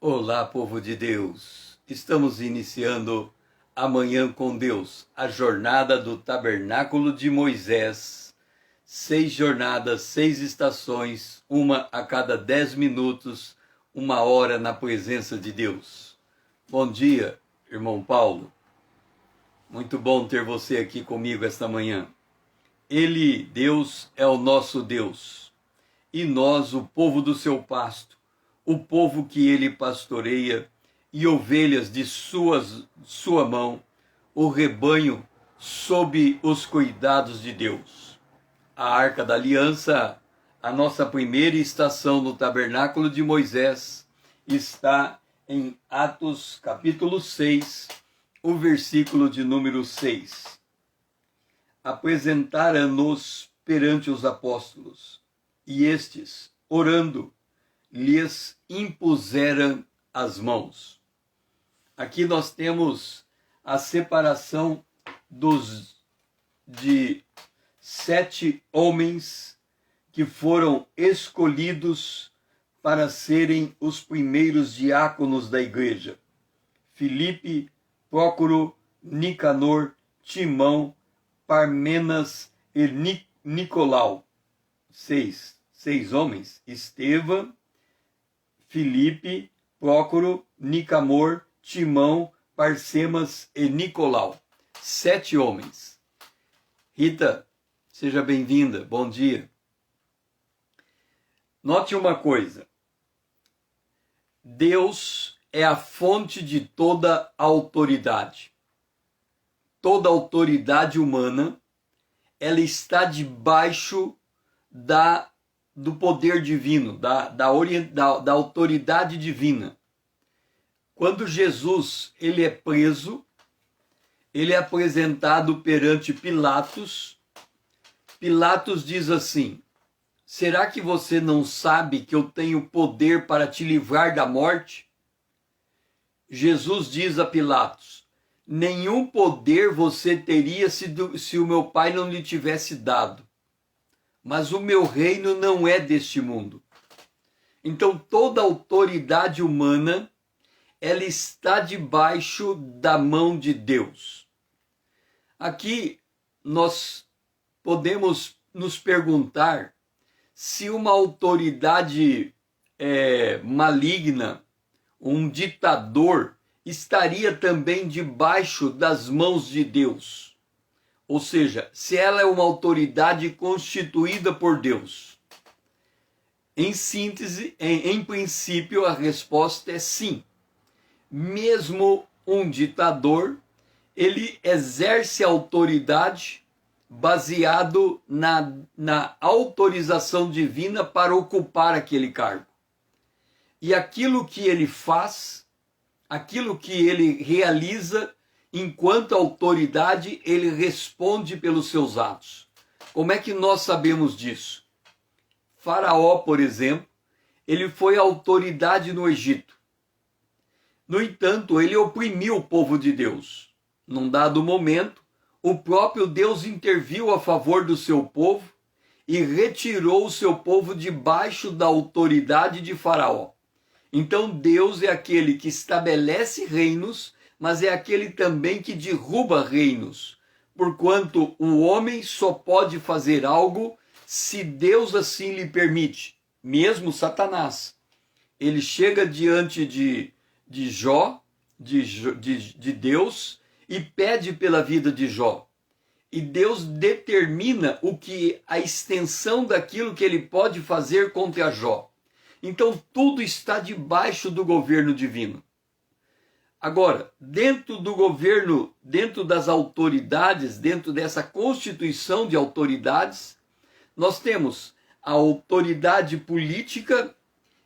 Olá, povo de Deus! Estamos iniciando Amanhã com Deus, a jornada do Tabernáculo de Moisés. 6 jornadas, 6 estações, uma a cada 10 minutos, 1 hora na presença de Deus. Bom dia, irmão Paulo. Muito bom ter você aqui comigo esta manhã. Ele, Deus, é o nosso Deus, e nós, o povo do seu pasto, o povo que ele pastoreia, e ovelhas de sua mão, o rebanho sob os cuidados de Deus. A Arca da Aliança, a nossa primeira estação no Tabernáculo de Moisés, está em Atos capítulo 6, o versículo de número 6. Apresentaram-nos perante os apóstolos, e estes, orando, lhes impuseram as mãos. Aqui nós temos a separação de 7 homens que foram escolhidos para serem os primeiros diáconos da igreja. Filipe, Prócoro, Nicanor, Timão, Parmenas e Nicolau. 6 homens: Estevão, Filipe, Prócoro, Nicanor, Timão, Parcemas e Nicolau. 7 homens. Rita, seja bem-vinda, bom dia. Note uma coisa: Deus é a fonte de toda autoridade. Toda autoridade humana, ela está debaixo do poder divino, da autoridade divina. Quando Jesus ele é preso, ele é apresentado perante Pilatos. Pilatos diz assim: será que você não sabe que eu tenho poder para te livrar da morte? Jesus diz a Pilatos: nenhum poder você teria se o meu Pai não lhe tivesse dado. Mas o meu reino não é deste mundo. Então toda autoridade humana, ela está debaixo da mão de Deus. Aqui nós podemos nos perguntar se uma autoridade maligna, um ditador, estaria também debaixo das mãos de Deus. Ou seja, se ela é uma autoridade constituída por Deus. Em síntese, em princípio, a resposta é sim. Mesmo um ditador, ele exerce autoridade baseado na autorização divina para ocupar aquele cargo. E aquilo que ele faz, aquilo que ele realiza, enquanto autoridade, ele responde pelos seus atos. Como é que nós sabemos disso? Faraó, por exemplo, ele foi autoridade no Egito. No entanto, ele oprimiu o povo de Deus. Num dado momento, o próprio Deus interviu a favor do seu povo e retirou o seu povo debaixo da autoridade de Faraó. Então Deus é aquele que estabelece reinos, mas é aquele também que derruba reinos, porquanto o homem só pode fazer algo se Deus assim lhe permite. Mesmo Satanás, ele chega diante de Deus, e pede pela vida de Jó. E Deus determina a extensão daquilo que ele pode fazer contra Jó. Então tudo está debaixo do governo divino. Agora, dentro do governo, dentro das autoridades, dentro dessa constituição de autoridades, nós temos a autoridade política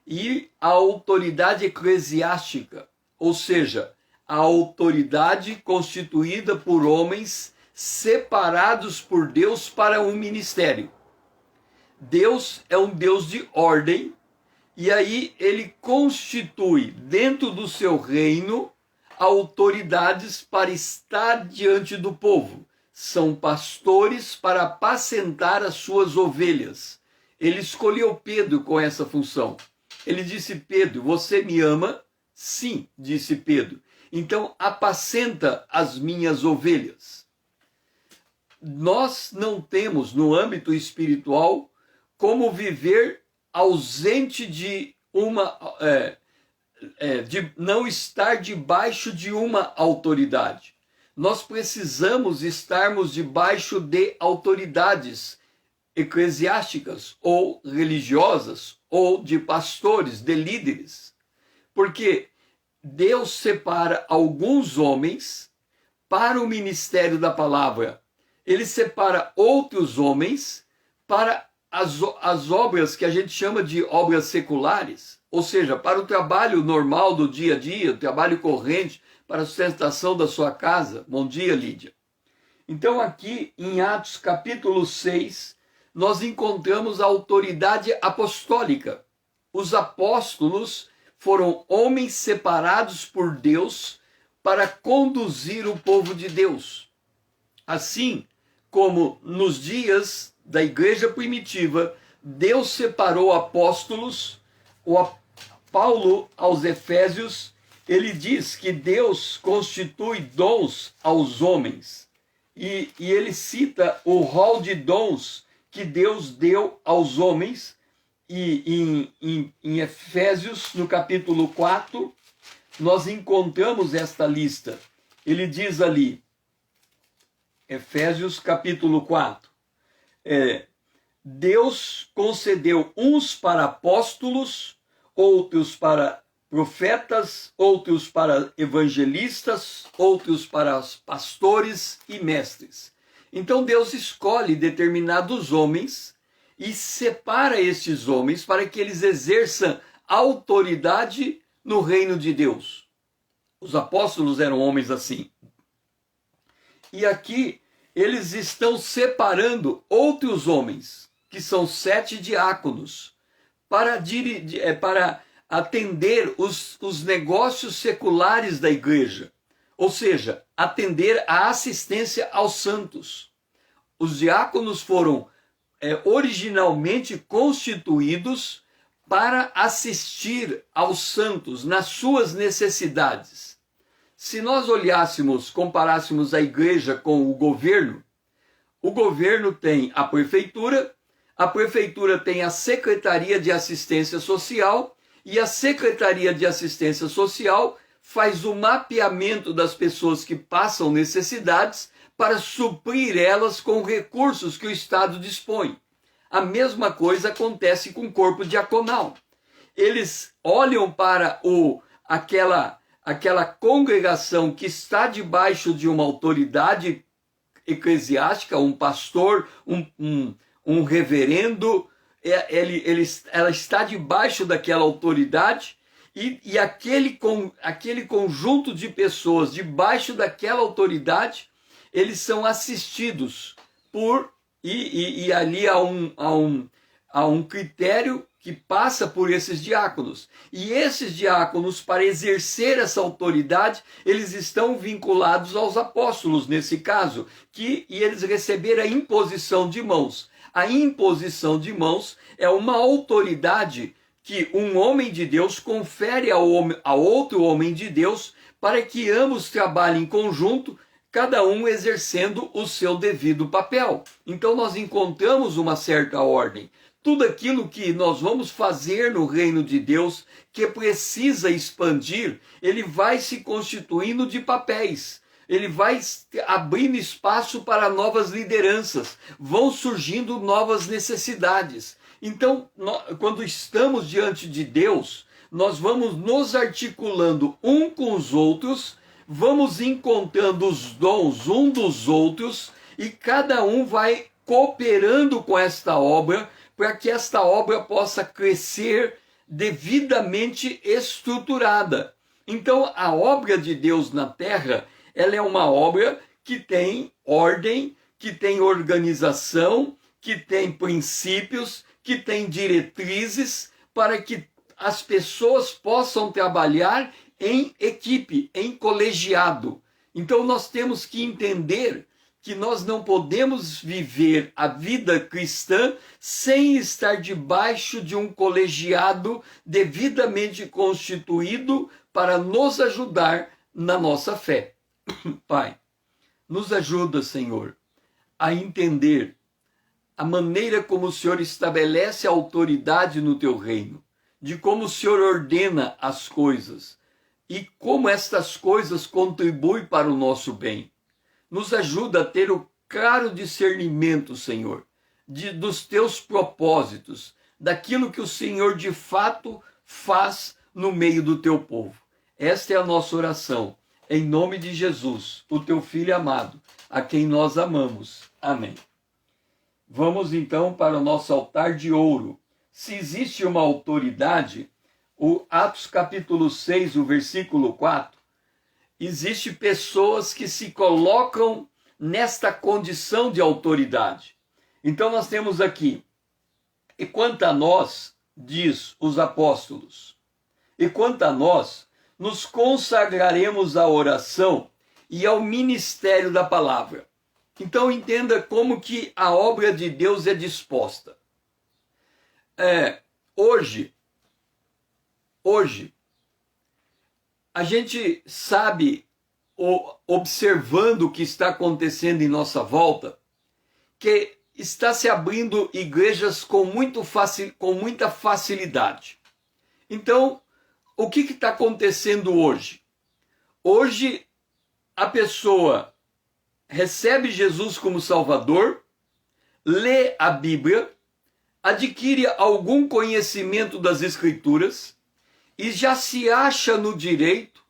e a autoridade eclesiástica, ou seja, a autoridade constituída por homens separados por Deus para um ministério. Deus é um Deus de ordem, e aí ele constitui dentro do seu reino autoridades para estar diante do povo. São pastores para apacentar as suas ovelhas. Ele escolheu Pedro com essa função. Ele disse: Pedro, você me ama Sim, disse Pedro. Então apacenta as minhas ovelhas. Nós não temos no âmbito espiritual como viver ausente de de não estar debaixo de uma autoridade. Nós precisamos estarmos debaixo de autoridades eclesiásticas ou religiosas ou de pastores, de líderes. Porque Deus separa alguns homens para o ministério da palavra. Ele separa outros homens para as obras que a gente chama de obras seculares, ou seja, para o trabalho normal do dia a dia, o trabalho corrente, para a sustentação da sua casa. Bom dia, Lídia. Então aqui em Atos capítulo 6, nós encontramos a autoridade apostólica. Os apóstolos foram homens separados por Deus para conduzir o povo de Deus. Assim como nos dias da igreja primitiva, Deus separou apóstolos. Paulo, aos Efésios, ele diz que Deus constitui dons aos homens. E ele cita o rol de dons que Deus deu aos homens. E em Efésios, no capítulo 4, nós encontramos esta lista. Ele diz ali, Efésios capítulo 4, Deus concedeu uns para apóstolos, outros para profetas, outros para evangelistas, outros para pastores e mestres. Então Deus escolhe determinados homens e separa estes homens para que eles exerçam autoridade no reino de Deus. Os apóstolos eram homens assim. E aqui eles estão separando outros homens, que são 7 diáconos, para atender os negócios seculares da igreja, ou seja, atender a assistência aos santos. Os diáconos foram originalmente constituídos para assistir aos santos nas suas necessidades. Se nós comparássemos a igreja com o governo tem a prefeitura tem a Secretaria de Assistência Social, e a Secretaria de Assistência Social faz o mapeamento das pessoas que passam necessidades para suprir elas com recursos que o Estado dispõe. A mesma coisa acontece com o corpo diaconal. Eles olham para aquela congregação que está debaixo de uma autoridade eclesiástica, um pastor, um reverendo, ela está debaixo daquela autoridade, e aquele conjunto de pessoas debaixo daquela autoridade, eles são assistidos e ali há um critério que passa por esses diáconos. E esses diáconos, para exercer essa autoridade, eles estão vinculados aos apóstolos, nesse caso, e eles receberam a imposição de mãos. A imposição de mãos é uma autoridade que um homem de Deus confere a outro homem de Deus para que ambos trabalhem em conjunto, cada um exercendo o seu devido papel. Então nós encontramos uma certa ordem. Tudo aquilo que nós vamos fazer no reino de Deus, que precisa expandir, ele vai se constituindo de papéis. Ele vai abrindo espaço para novas lideranças. Vão surgindo novas necessidades. Então, quando estamos diante de Deus, nós vamos nos articulando um com os outros, vamos encontrando os dons um dos outros, e cada um vai cooperando com esta obra, para que esta obra possa crescer devidamente estruturada. Então, a obra de Deus na terra, ela é uma obra que tem ordem, que tem organização, que tem princípios, que tem diretrizes, para que as pessoas possam trabalhar em equipe, em colegiado. Então, nós temos que entender que nós não podemos viver a vida cristã sem estar debaixo de um colegiado devidamente constituído para nos ajudar na nossa fé. Pai, nos ajuda, Senhor, a entender a maneira como o Senhor estabelece a autoridade no teu reino, de como o Senhor ordena as coisas e como estas coisas contribuem para o nosso bem. Nos ajuda a ter o claro discernimento, Senhor, dos teus propósitos, daquilo que o Senhor de fato faz no meio do teu povo. Esta é a nossa oração, em nome de Jesus, o teu Filho amado, a quem nós amamos. Amém. Vamos então para o nosso altar de ouro. Se existe uma autoridade, o Atos capítulo 6, o versículo 4, existe pessoas que se colocam nesta condição de autoridade. Então nós temos aqui, e quanto a nós, diz os apóstolos, e quanto a nós, nos consagraremos à oração e ao ministério da palavra. Então entenda como que a obra de Deus é disposta. Hoje, a gente sabe, observando o que está acontecendo em nossa volta, que está se abrindo igrejas com muita facilidade. Então, o que está acontecendo hoje? Hoje, a pessoa recebe Jesus como Salvador, lê a Bíblia, adquire algum conhecimento das Escrituras e já se acha no direito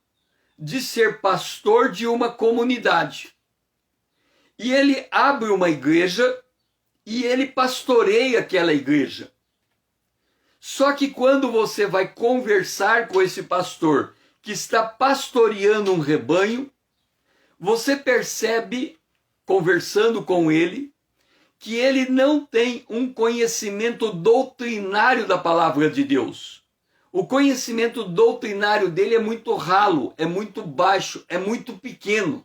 de ser pastor de uma comunidade. E ele abre uma igreja e ele pastoreia aquela igreja. Só que quando você vai conversar com esse pastor que está pastoreando um rebanho, você percebe, conversando com ele, que ele não tem um conhecimento doutrinário da palavra de Deus. O conhecimento doutrinário dele é muito ralo, é muito baixo, é muito pequeno.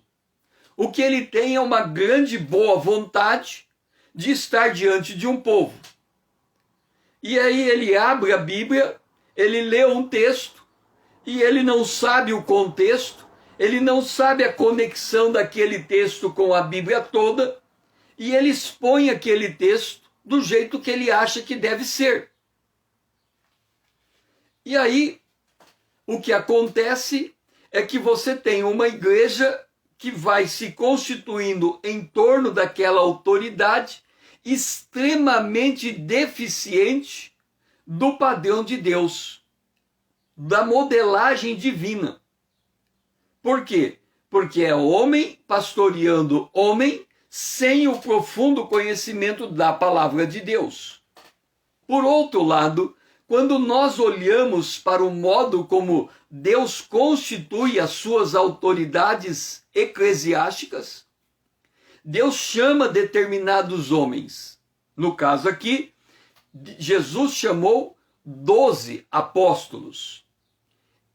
O que ele tem é uma grande boa vontade de estar diante de um povo. E aí ele abre a Bíblia, ele lê um texto, e ele não sabe o contexto, ele não sabe a conexão daquele texto com a Bíblia toda, e ele expõe aquele texto do jeito que ele acha que deve ser. E aí, o que acontece é que você tem uma igreja que vai se constituindo em torno daquela autoridade extremamente deficiente do padrão de Deus, da modelagem divina. Por quê? Porque é homem pastoreando homem sem o profundo conhecimento da palavra de Deus. Por outro lado, quando nós olhamos para o modo como Deus constitui as suas autoridades eclesiásticas, Deus chama determinados homens. No caso aqui, Jesus chamou 12 apóstolos.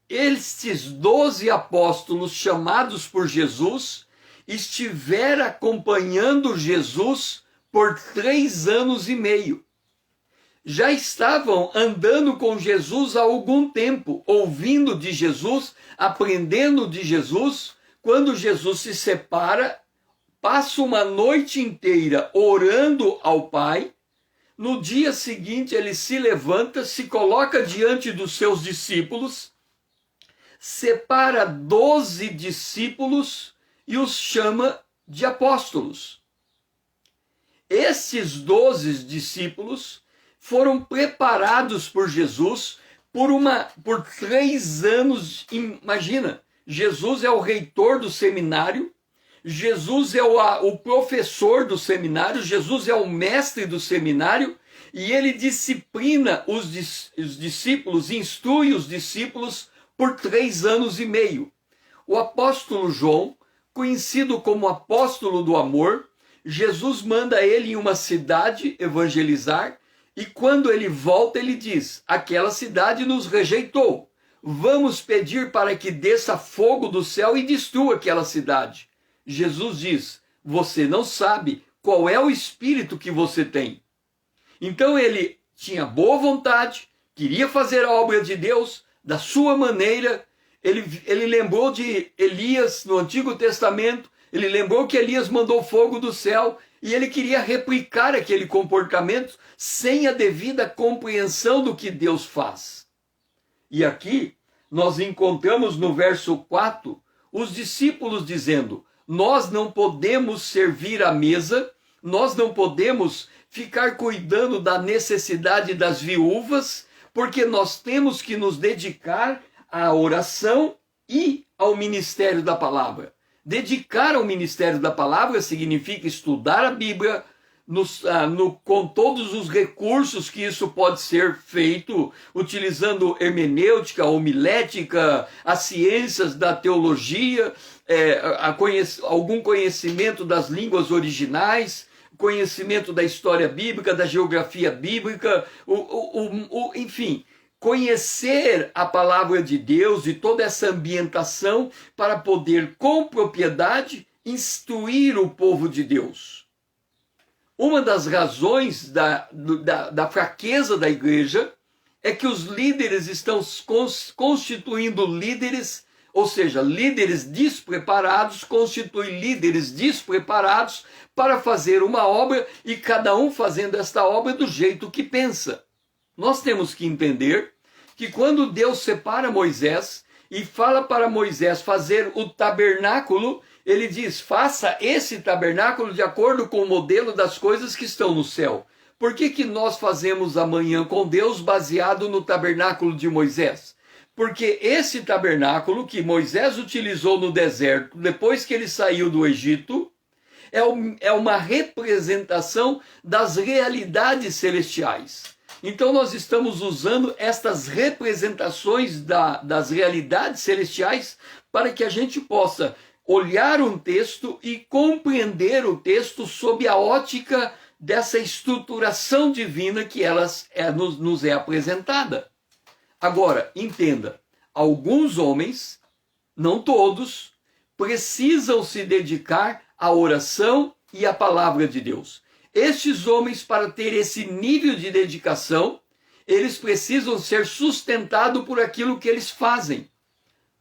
Estes 12 apóstolos chamados por Jesus estiveram acompanhando Jesus por 3 anos e meio. Já estavam andando com Jesus há algum tempo, ouvindo de Jesus, aprendendo de Jesus. Quando Jesus se separa, passa uma noite inteira orando ao Pai. No dia seguinte ele se levanta, se coloca diante dos seus discípulos, separa 12 discípulos e os chama de apóstolos. Esses 12 discípulos foram preparados por Jesus por 3 anos. Imagina, Jesus é o reitor do seminário, Jesus é o professor do seminário, Jesus é o mestre do seminário, e ele disciplina os discípulos, instrui os discípulos por 3 anos e meio. O apóstolo João, conhecido como apóstolo do amor, Jesus manda ele em uma cidade evangelizar, e quando ele volta, ele diz: aquela cidade nos rejeitou. Vamos pedir para que desça fogo do céu e destrua aquela cidade. Jesus diz: você não sabe qual é o espírito que você tem. Então ele tinha boa vontade, queria fazer a obra de Deus da sua maneira. Ele lembrou de Elias no Antigo Testamento, ele lembrou que Elias mandou fogo do céu e ele queria replicar aquele comportamento sem a devida compreensão do que Deus faz. E aqui nós encontramos no verso 4 os discípulos dizendo: nós não podemos servir à mesa, nós não podemos ficar cuidando da necessidade das viúvas, porque nós temos que nos dedicar à oração e ao ministério da palavra. Dedicar ao ministério da palavra significa estudar a Bíblia com todos os recursos que isso pode ser feito, utilizando hermenêutica, homilética, as ciências da teologia, algum conhecimento das línguas originais, conhecimento da história bíblica, da geografia bíblica, enfim, conhecer a palavra de Deus e toda essa ambientação para poder, com propriedade, instruir o povo de Deus. Uma das razões da fraqueza da igreja é que os líderes estão constituindo líderes, ou seja, líderes despreparados constituem líderes despreparados para fazer uma obra e cada um fazendo esta obra do jeito que pensa. Nós temos que entender que quando Deus separa Moisés e fala para Moisés fazer o tabernáculo, ele diz: faça esse tabernáculo de acordo com o modelo das coisas que estão no céu. Por que nós fazemos a manhã com Deus baseado no tabernáculo de Moisés? Porque esse tabernáculo que Moisés utilizou no deserto, depois que ele saiu do Egito, é uma representação das realidades celestiais. Então nós estamos usando estas representações das realidades celestiais para que a gente possa olhar um texto e compreender o texto sob a ótica dessa estruturação divina que nos é apresentada. Agora, entenda, alguns homens, não todos, precisam se dedicar à oração e à palavra de Deus. Estes homens, para ter esse nível de dedicação, eles precisam ser sustentados por aquilo que eles fazem.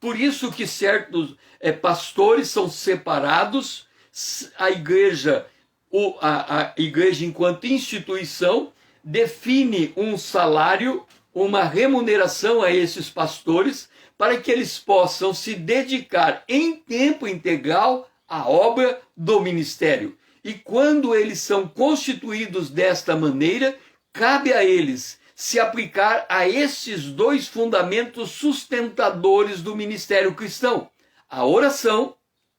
Por isso que certos pastores são separados, a igreja enquanto instituição define um salário, uma remuneração a esses pastores, para que eles possam se dedicar em tempo integral à obra do ministério. E quando eles são constituídos desta maneira, cabe a eles se aplicar a estes dois fundamentos sustentadores do ministério cristão: a oração,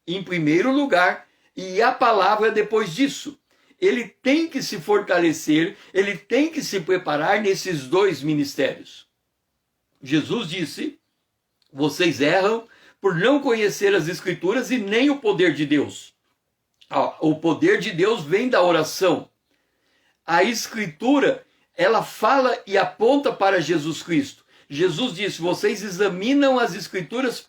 em primeiro lugar, e a palavra depois disso. Ele tem que se fortalecer, ele tem que se preparar nesses dois ministérios. Jesus disse: vocês erram por não conhecer as Escrituras e nem o poder de Deus. O poder de Deus vem da oração. A Escritura, ela fala e aponta para Jesus Cristo. Jesus disse: vocês examinam as Escrituras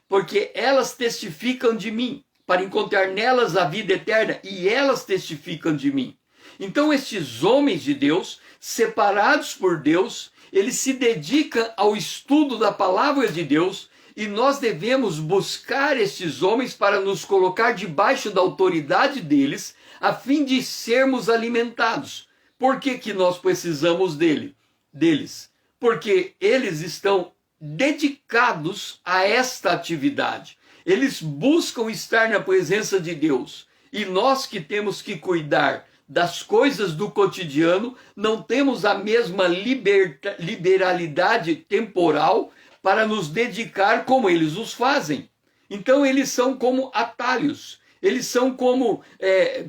porque elas testificam de mim, para encontrar nelas a vida eterna, e elas testificam de mim. Então estes homens de Deus, separados por Deus, eles se dedicam ao estudo da palavra de Deus, e nós devemos buscar estes homens para nos colocar debaixo da autoridade deles, a fim de sermos alimentados. Por que nós precisamos deles? Porque eles estão dedicados a esta atividade. Eles buscam estar na presença de Deus. E nós que temos que cuidar das coisas do cotidiano, não temos a mesma liberalidade temporal para nos dedicar como eles os fazem. Então eles são como atalhos, eles são como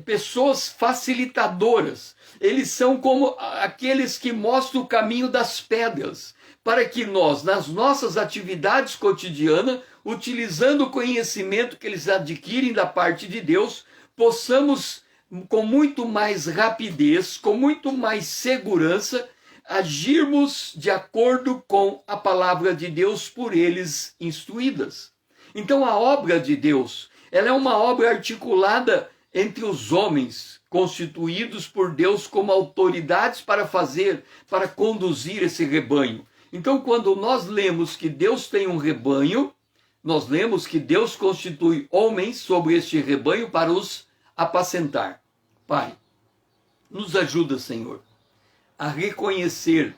pessoas facilitadoras, eles são como aqueles que mostram o caminho das pedras, para que nós, nas nossas atividades cotidianas, utilizando o conhecimento que eles adquirem da parte de Deus, possamos, com muito mais rapidez, com muito mais segurança, agirmos de acordo com a palavra de Deus por eles instruídas. Então a obra de Deus, ela é uma obra articulada entre os homens constituídos por Deus como autoridades para conduzir esse rebanho. Então, quando nós lemos que Deus tem um rebanho, nós lemos que Deus constitui homens sobre este rebanho para os apacentar. Pai, nos ajuda, Senhor, a reconhecer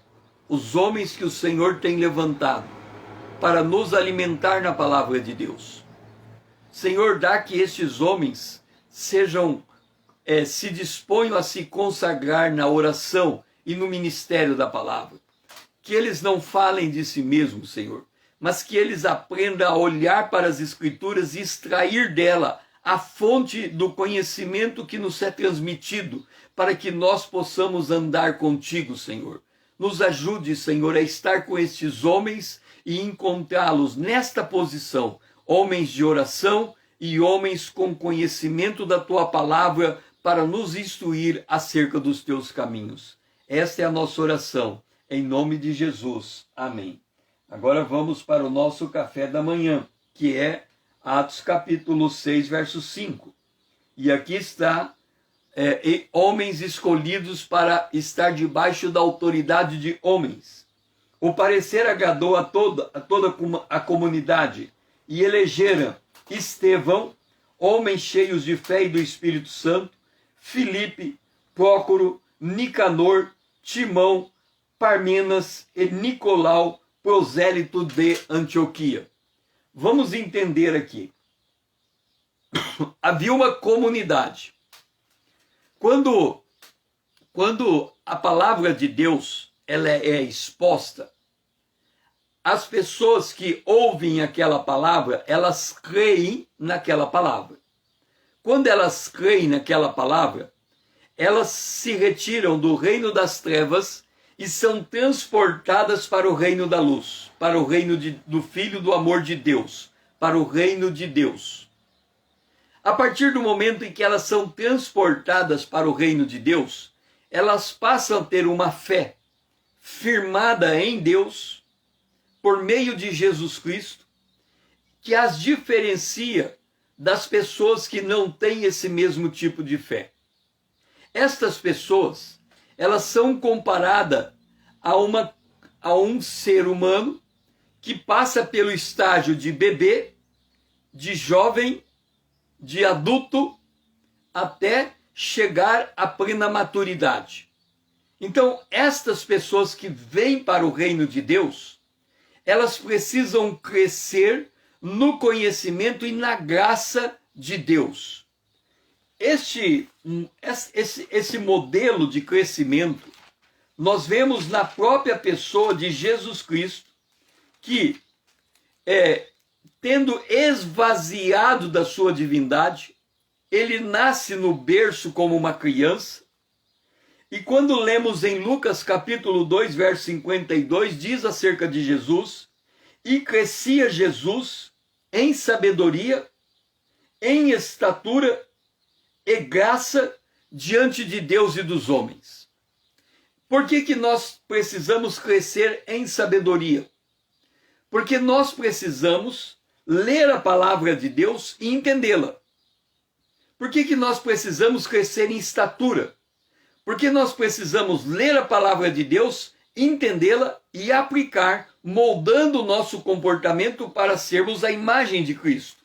os homens que o Senhor tem levantado para nos alimentar na palavra de Deus. Senhor, dá que estes homens se disponham a se consagrar na oração e no ministério da palavra. Que eles não falem de si mesmos, Senhor, mas que eles aprendam a olhar para as Escrituras e extrair dela a fonte do conhecimento que nos é transmitido, para que nós possamos andar contigo, Senhor. Nos ajude, Senhor, a estar com estes homens e encontrá-los nesta posição, homens de oração e homens com conhecimento da tua palavra para nos instruir acerca dos teus caminhos. Esta é a nossa oração, em nome de Jesus. Amém. Agora vamos para o nosso café da manhã, que é Atos capítulo 6, verso 5. E aqui está homens escolhidos para estar debaixo da autoridade de homens. O parecer agradou a toda a comunidade e elegeram Estevão, homens cheios de fé e do Espírito Santo, Filipe, Prócoro, Nicanor, Timão, Parmenas e Nicolau, prosélito de Antioquia. Vamos entender aqui. Havia uma comunidade. Quando a palavra de Deus ela é exposta, as pessoas que ouvem aquela palavra, elas creem naquela palavra. Quando elas creem naquela palavra, elas se retiram do reino das trevas e são transportadas para o reino da luz, para o reino do Filho do amor de Deus, para o reino de Deus. A partir do momento em que elas são transportadas para o reino de Deus, elas passam a ter uma fé firmada em Deus, por meio de Jesus Cristo, que as diferencia das pessoas que não têm esse mesmo tipo de fé. Estas pessoas, elas são comparadas a um ser humano que passa pelo estágio de bebê, de jovem, de adulto, até chegar à plena maturidade. Então, estas pessoas que vêm para o reino de Deus, elas precisam crescer no conhecimento e na graça de Deus. Esse modelo de crescimento, nós vemos na própria pessoa de Jesus Cristo, que, tendo esvaziado da sua divindade, ele nasce no berço como uma criança. E quando lemos em Lucas capítulo 2, verso 52, diz acerca de Jesus: e crescia Jesus em sabedoria, em estatura e graça diante de Deus e dos homens. Por que nós precisamos crescer em sabedoria? Porque nós precisamos ler a palavra de Deus e entendê-la. Por que nós precisamos crescer em estatura? Porque nós precisamos ler a palavra de Deus, entendê-la e aplicar, moldando o nosso comportamento para sermos a imagem de Cristo.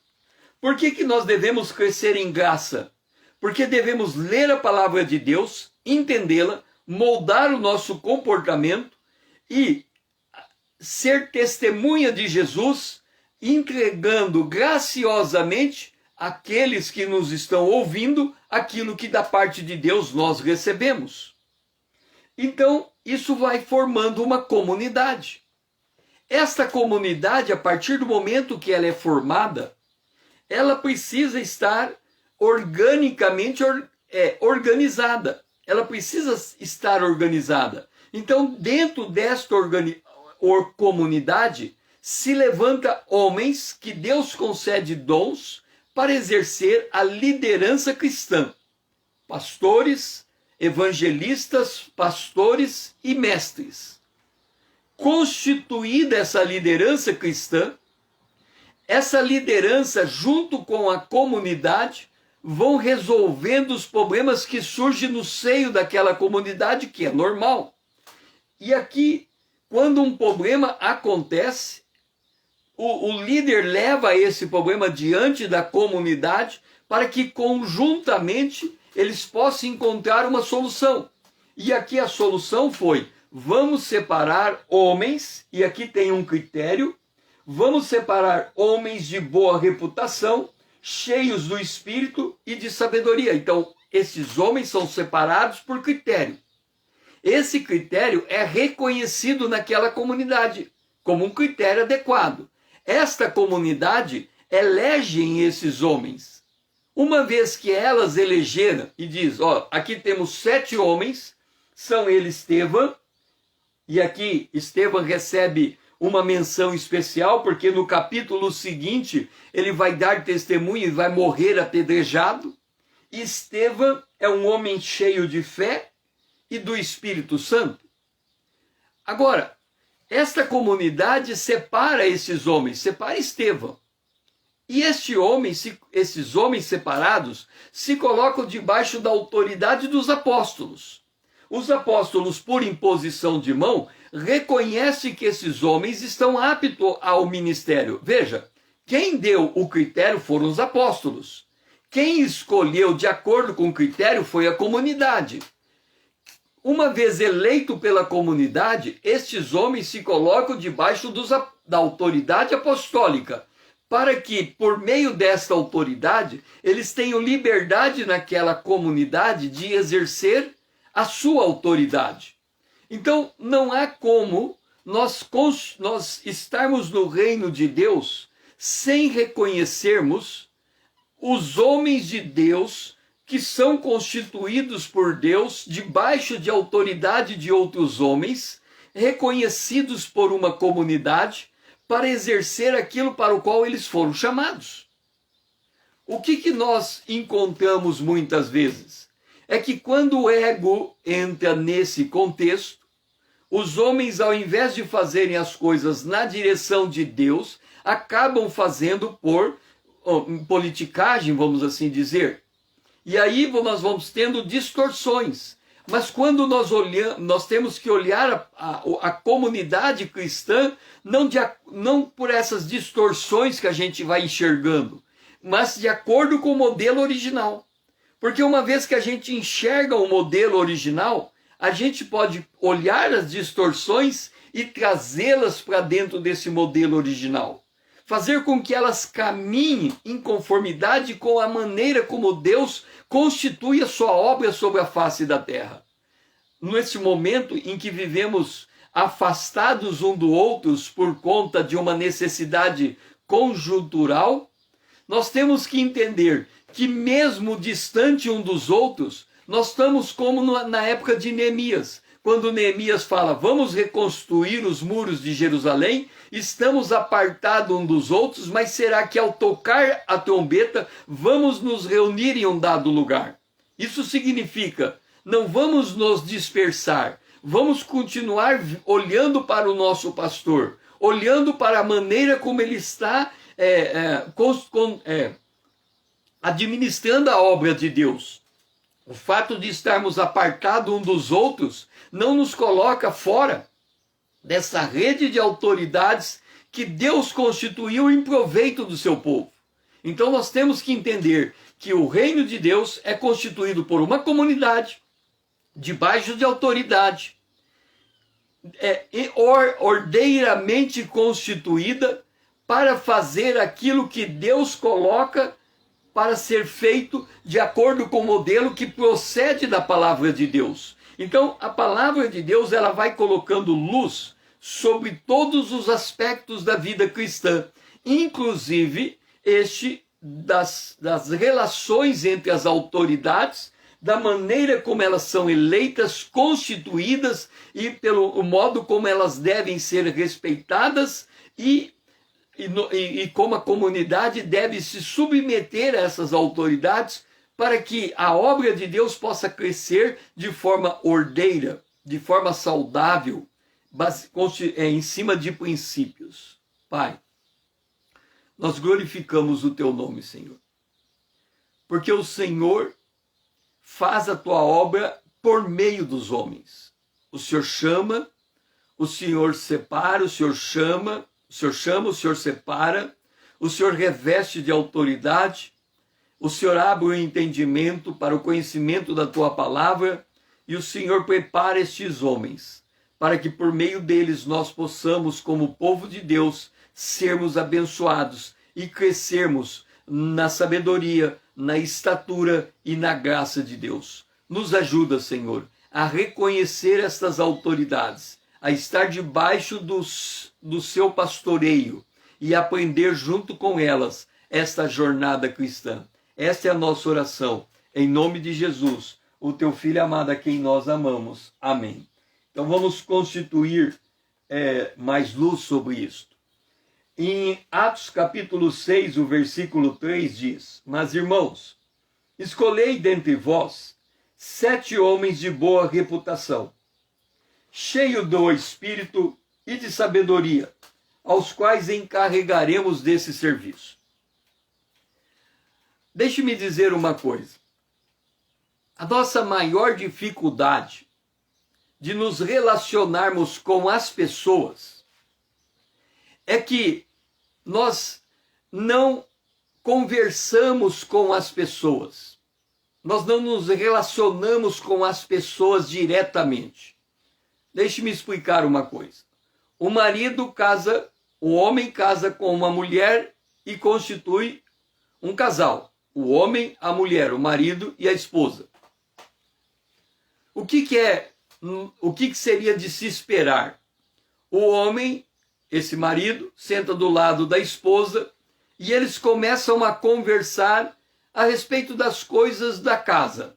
Por que nós devemos crescer em graça? Porque devemos ler a palavra de Deus, entendê-la, moldar o nosso comportamento e ser testemunha de Jesus, entregando graciosamente àqueles que nos estão ouvindo aquilo que da parte de Deus nós recebemos. Então, isso vai formando uma comunidade. Esta comunidade, a partir do momento que ela é formada, ela precisa estar organicamente organizada. Ela precisa estar organizada. Então, dentro desta comunidade, se levanta homens que Deus concede dons para exercer a liderança cristã. Pastores, evangelistas, pastores e mestres. Constituída essa liderança cristã, essa liderança junto com a comunidade vão resolvendo os problemas que surgem no seio daquela comunidade, que é normal. E aqui, quando um problema acontece, o líder leva esse problema diante da comunidade para que conjuntamente eles possam encontrar uma solução. E aqui a solução foi: vamos separar homens, e aqui tem um critério, vamos separar homens de boa reputação, cheios do Espírito e de sabedoria. Então, esses homens são separados por critério. Esse critério é reconhecido naquela comunidade como um critério adequado. Esta comunidade elege esses homens. Uma vez que elas elegeram e diz, ó, aqui temos 7 homens, são eles Estevão, e aqui Estevão recebe uma menção especial, porque no capítulo seguinte ele vai dar testemunho e vai morrer apedrejado. Estevão é um homem cheio de fé e do Espírito Santo. Agora, esta comunidade separa esses homens, separa Estevão. E esses homens separados se colocam debaixo da autoridade dos apóstolos. Os apóstolos, por imposição de mão, reconhecem que esses homens estão aptos ao ministério. Veja, quem deu o critério foram os apóstolos. Quem escolheu de acordo com o critério foi a comunidade. Uma vez eleito pela comunidade, estes homens se colocam debaixo da autoridade apostólica, para que, por meio desta autoridade, eles tenham liberdade naquela comunidade de exercer a sua autoridade. Então, não há como nós estarmos no reino de Deus sem reconhecermos os homens de Deus que são constituídos por Deus debaixo de autoridade de outros homens, reconhecidos por uma comunidade, para exercer aquilo para o qual eles foram chamados. O que nós encontramos muitas vezes? É que quando o ego entra nesse contexto, os homens, ao invés de fazerem as coisas na direção de Deus, acabam fazendo por politicagem, vamos assim dizer. E aí nós vamos tendo distorções. Mas quando nós olhamos, nós temos que olhar a comunidade cristã não por essas distorções que a gente vai enxergando, mas de acordo com o modelo original. Porque uma vez que a gente enxerga o modelo original, a gente pode olhar as distorções e trazê-las para dentro desse modelo original. Fazer com que elas caminhem em conformidade com a maneira como Deus constitui a sua obra sobre a face da terra. Nesse momento em que vivemos afastados um do outro por conta de uma necessidade conjuntural, nós temos que entender que mesmo distante um dos outros, nós estamos como na época de Neemias. Quando Neemias fala, vamos reconstruir os muros de Jerusalém, estamos apartados um dos outros, mas será que ao tocar a trombeta, vamos nos reunir em um dado lugar? Isso significa, não vamos nos dispersar, vamos continuar olhando para o nosso pastor, olhando para a maneira como ele está administrando a obra de Deus. O fato de estarmos apartados um dos outros não nos coloca fora dessa rede de autoridades que Deus constituiu em proveito do seu povo. Então nós temos que entender que o reino de Deus é constituído por uma comunidade debaixo de autoridade, ordeiramente constituída para fazer aquilo que Deus coloca para ser feito de acordo com o modelo que procede da palavra de Deus. Então, a palavra de Deus, ela vai colocando luz sobre todos os aspectos da vida cristã, inclusive das relações entre as autoridades, da maneira como elas são eleitas, constituídas e pelo modo como elas devem ser respeitadas e como a comunidade deve se submeter a essas autoridades para que a obra de Deus possa crescer de forma ordeira, de forma saudável, em cima de princípios. Pai, nós glorificamos o Teu nome, Senhor. porque o Senhor faz a tua obra por meio dos homens. O Senhor chama, o Senhor separa, o Senhor chama, o Senhor separa, o Senhor reveste de autoridade, o Senhor abre o entendimento para o conhecimento da tua palavra e o Senhor prepara estes homens para que por meio deles nós possamos, como povo de Deus, sermos abençoados e crescermos na sabedoria, na estatura e na graça de Deus. Nos ajuda, Senhor, a reconhecer estas autoridades, a estar debaixo do seu pastoreio e aprender junto com elas esta jornada cristã. Esta é a nossa oração, em nome de Jesus, o teu Filho amado a quem nós amamos. Amém. Então vamos constituir mais luz sobre isto. Em Atos capítulo 6, o versículo 3 diz: Mas irmãos, escolhei dentre vós 7 homens de boa reputação, cheios do Espírito e de sabedoria, aos quais encarregaremos desse serviço. Deixe-me dizer uma coisa. A nossa maior dificuldade de nos relacionarmos com as pessoas é que nós não conversamos com as pessoas. Nós não nos relacionamos com as pessoas diretamente. Deixe-me explicar uma coisa. O homem casa com uma mulher e constitui um casal. O homem, a mulher, o marido e a esposa. O que seria de se esperar? O homem, esse marido, senta do lado da esposa e eles começam a conversar a respeito das coisas da casa.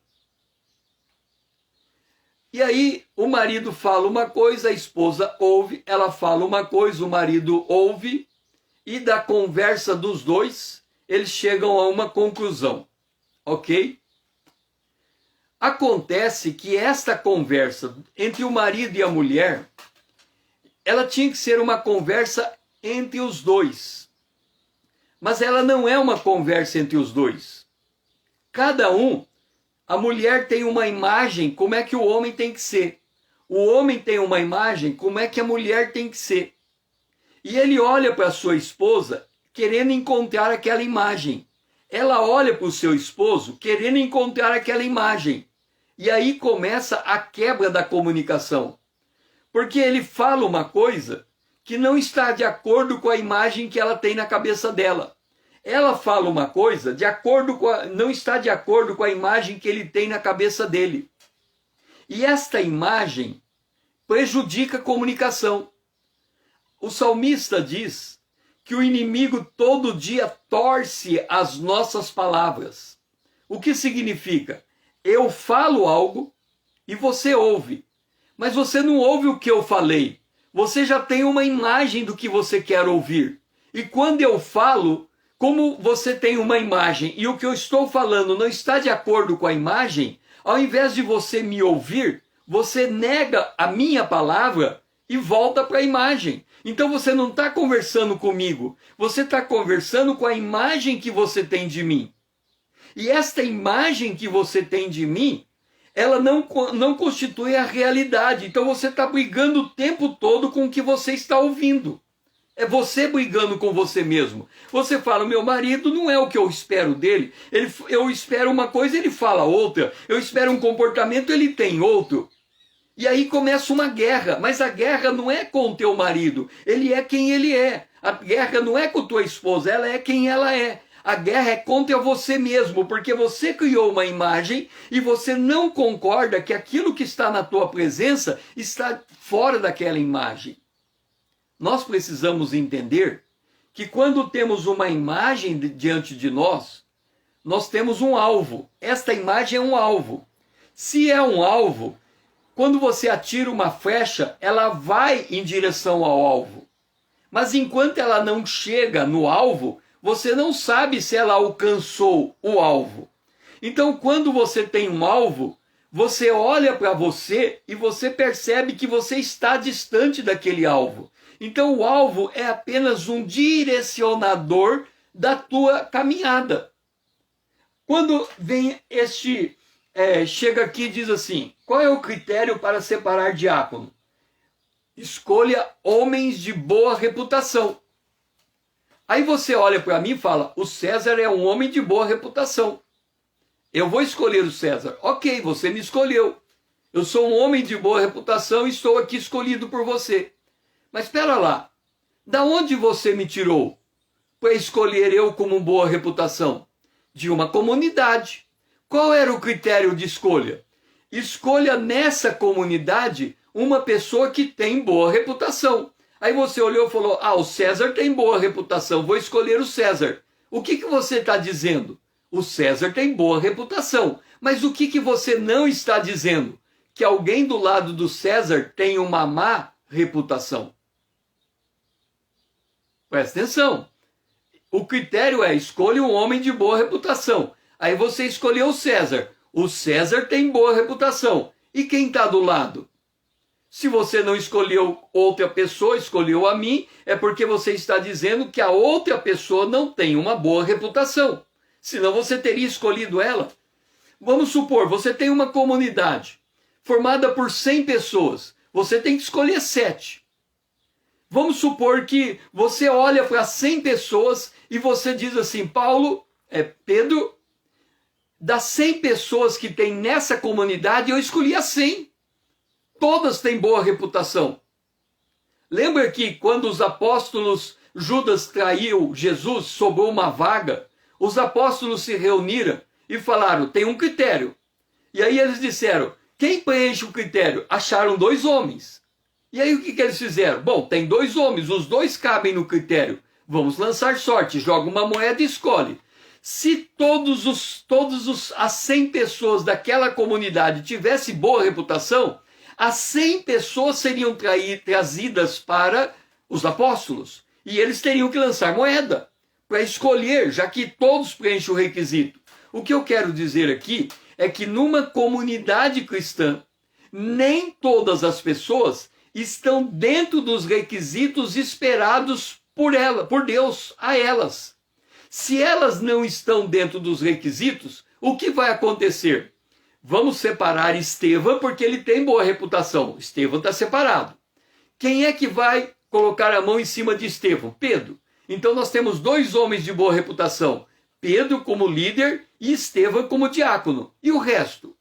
E aí o marido fala uma coisa, a esposa ouve, ela fala uma coisa, o marido ouve, e da conversa dos dois, eles chegam a uma conclusão, ok? Acontece que esta conversa entre o marido e a mulher, ela tinha que ser uma conversa entre os dois. Mas ela não é uma conversa entre os dois. Cada um, a mulher tem uma imagem, como é que o homem tem que ser. O homem tem uma imagem, como é que a mulher tem que ser. E ele olha para a sua esposa querendo encontrar aquela imagem. Ela olha para o seu esposo querendo encontrar aquela imagem. E aí começa a quebra da comunicação. Porque ele fala uma coisa que não está de acordo com a imagem que ela tem na cabeça dela. Ela fala uma coisa não está de acordo com a imagem que ele tem na cabeça dele. E esta imagem prejudica a comunicação. O salmista diz que o inimigo todo dia torce as nossas palavras. O que significa? Eu falo algo e você ouve, mas você não ouve o que eu falei. Você já tem uma imagem do que você quer ouvir. E quando eu falo, como você tem uma imagem e o que eu estou falando não está de acordo com a imagem, ao invés de você me ouvir, você nega a minha palavra e volta para a imagem. Então você não está conversando comigo, você está conversando com a imagem que você tem de mim. E esta imagem que você tem de mim, ela não constitui a realidade. Então você está brigando o tempo todo com o que você está ouvindo. É você brigando com você mesmo. Você fala, meu marido não é o que eu espero dele. Eu espero uma coisa, ele fala outra. Eu espero um comportamento, ele tem outro. E aí começa uma guerra, mas a guerra não é com o teu marido, ele é quem ele é. A guerra não é com tua esposa, ela é quem ela é. A guerra é contra você mesmo, porque você criou uma imagem e você não concorda que aquilo que está na tua presença está fora daquela imagem. Nós precisamos entender que quando temos uma imagem diante de nós, nós temos um alvo. Esta imagem é um alvo. Se é um alvo, quando você atira uma flecha, ela vai em direção ao alvo. Mas enquanto ela não chega no alvo, você não sabe se ela alcançou o alvo. Então, quando você tem um alvo, você olha para você e você percebe que você está distante daquele alvo. Então, o alvo é apenas um direcionador da tua caminhada. Quando vem chega aqui e diz assim, qual é o critério para separar diácono? Escolha homens de boa reputação. Aí você olha para mim e fala, o César é um homem de boa reputação. Eu vou escolher o César. Ok, você me escolheu. Eu sou um homem de boa reputação e estou aqui escolhido por você. Mas espera lá, da onde você me tirou para escolher eu como boa reputação? De uma comunidade. Qual era o critério de escolha? Escolha nessa comunidade uma pessoa que tem boa reputação. Aí você olhou e falou, o César tem boa reputação, vou escolher o César. O que você está dizendo? O César tem boa reputação. Mas o que você não está dizendo? Que alguém do lado do César tem uma má reputação. Presta atenção. O critério é, escolha um homem de boa reputação. Aí você escolheu o César. O César tem boa reputação. E quem está do lado? Se você não escolheu outra pessoa, escolheu a mim, é porque você está dizendo que a outra pessoa não tem uma boa reputação. Senão você teria escolhido ela. Vamos supor, você tem uma comunidade formada por 100 pessoas. Você tem que escolher 7. Vamos supor que você olha para 100 pessoas e você diz assim, Pedro, das 100 pessoas que tem nessa comunidade, eu escolhi as 100. Todas têm boa reputação. Lembra que quando os apóstolos, Judas traiu Jesus, sobrou uma vaga, os apóstolos se reuniram e falaram, tem um critério. E aí eles disseram, quem preenche o critério? Acharam 2 homens. E aí o que eles fizeram? Bom, tem 2 homens, os 2 cabem no critério. Vamos lançar sorte, joga uma moeda e escolhe. Se as 100 pessoas daquela comunidade tivessem boa reputação, as 100 pessoas seriam trazidas para os apóstolos. E eles teriam que lançar moeda para escolher, já que todos preenchem o requisito. O que eu quero dizer aqui é que numa comunidade cristã, nem todas as pessoas estão dentro dos requisitos esperados por Deus a elas. Se elas não estão dentro dos requisitos, o que vai acontecer? Vamos separar Estevão porque ele tem boa reputação. Estevão está separado. Quem é que vai colocar a mão em cima de Estevão? Pedro. Então nós temos 2 homens de boa reputação. Pedro como líder e Estevão como diácono. E o resto?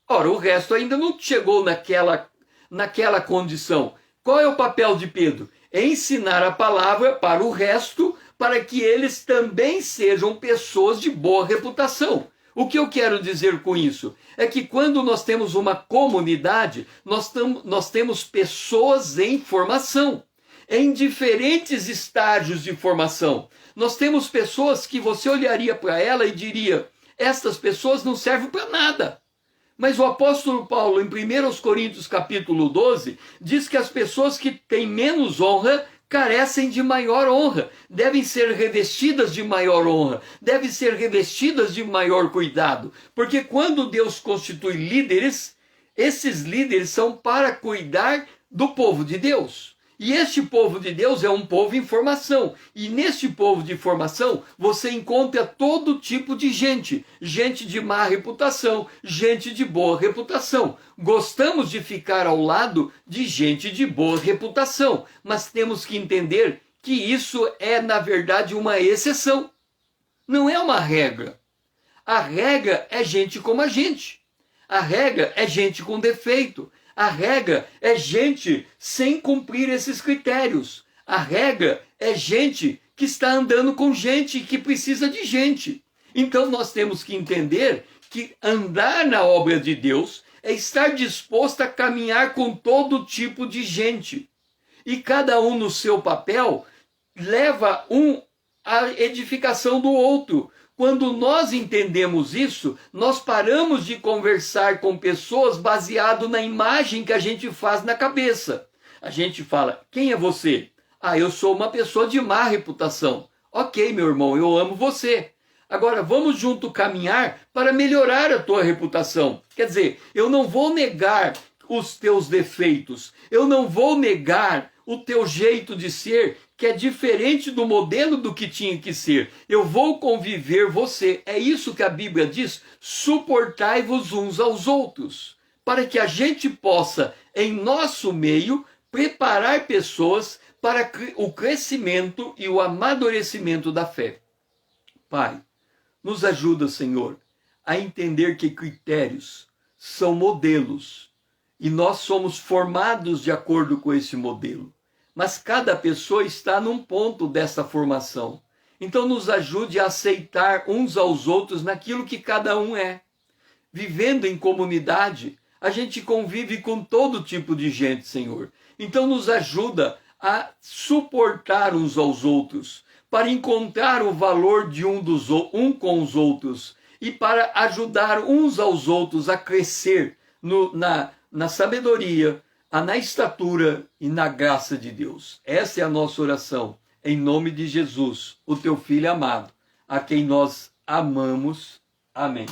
Ora, o resto ainda não chegou naquela condição. Qual é o papel de Pedro? É ensinar a palavra para o resto, para que eles também sejam pessoas de boa reputação. O que eu quero dizer com isso? É que quando nós temos uma comunidade, nós temos pessoas em formação, em diferentes estágios de formação. Nós temos pessoas que você olharia para ela e diria, estas pessoas não servem para nada. Mas o apóstolo Paulo, em 1 Coríntios capítulo 12, diz que as pessoas que têm menos honra carecem de maior honra, devem ser revestidas de maior honra, devem ser revestidas de maior cuidado. Porque quando Deus constitui líderes, esses líderes são para cuidar do povo de Deus. E este povo de Deus é um povo em formação. E neste povo de formação, você encontra todo tipo de gente. Gente de má reputação, gente de boa reputação. Gostamos de ficar ao lado de gente de boa reputação. Mas temos que entender que isso é, na verdade, uma exceção. Não é uma regra. A regra é gente como a gente. A regra é gente com defeito. A regra é gente sem cumprir esses critérios. A regra é gente que está andando com gente que precisa de gente. Então nós temos que entender que andar na obra de Deus é estar disposto a caminhar com todo tipo de gente. E cada um no seu papel leva à edificação do outro. Quando nós entendemos isso, nós paramos de conversar com pessoas baseado na imagem que a gente faz na cabeça. A gente fala, quem é você? Eu sou uma pessoa de má reputação. Ok, meu irmão, eu amo você. Agora, vamos junto caminhar para melhorar a tua reputação. Quer dizer, eu não vou negar os teus defeitos. Eu não vou negar o teu jeito de ser que é diferente do modelo do que tinha que ser. Eu vou conviver você. É isso que a Bíblia diz: suportai-vos uns aos outros, para que a gente possa, em nosso meio, preparar pessoas para o crescimento e o amadurecimento da fé. Pai, nos ajuda, Senhor, a entender que critérios são modelos e nós somos formados de acordo com esse modelo. Mas cada pessoa está num ponto dessa formação. Então nos ajude a aceitar uns aos outros naquilo que cada um é. Vivendo em comunidade, a gente convive com todo tipo de gente, Senhor. Então nos ajuda a suportar uns aos outros, para encontrar o valor de um com os outros e para ajudar uns aos outros a crescer na sabedoria, na estatura e na graça de Deus. Essa é a nossa oração, em nome de Jesus, o teu Filho amado, a quem nós amamos. Amém.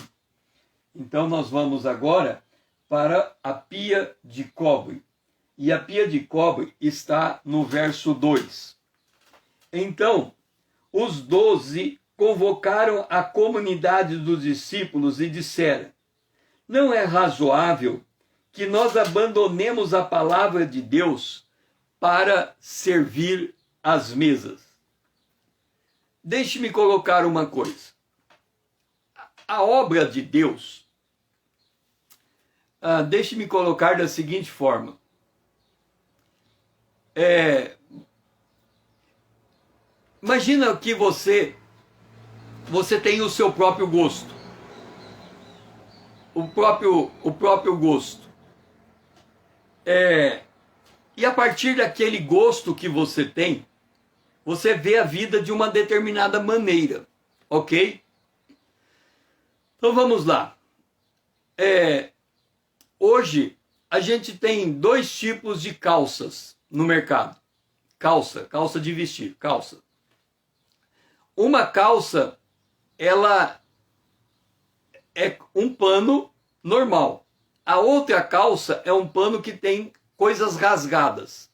Então nós vamos agora para a pia de cobre. E a pia de cobre está no verso 2. Então, os 12 convocaram a comunidade dos discípulos e disseram: não é razoável que nós abandonemos a palavra de Deus para servir às mesas. Deixe-me colocar uma coisa. A obra de Deus, deixe-me colocar da seguinte forma. Imagina que você tem o seu próprio gosto. O próprio gosto. E a partir daquele gosto que você tem, você vê a vida de uma determinada maneira, ok? Então vamos lá. Hoje a gente tem 2 tipos de calças no mercado. Calça de vestir, calça. Uma calça, ela é um pano normal. A outra calça é um pano que tem coisas rasgadas.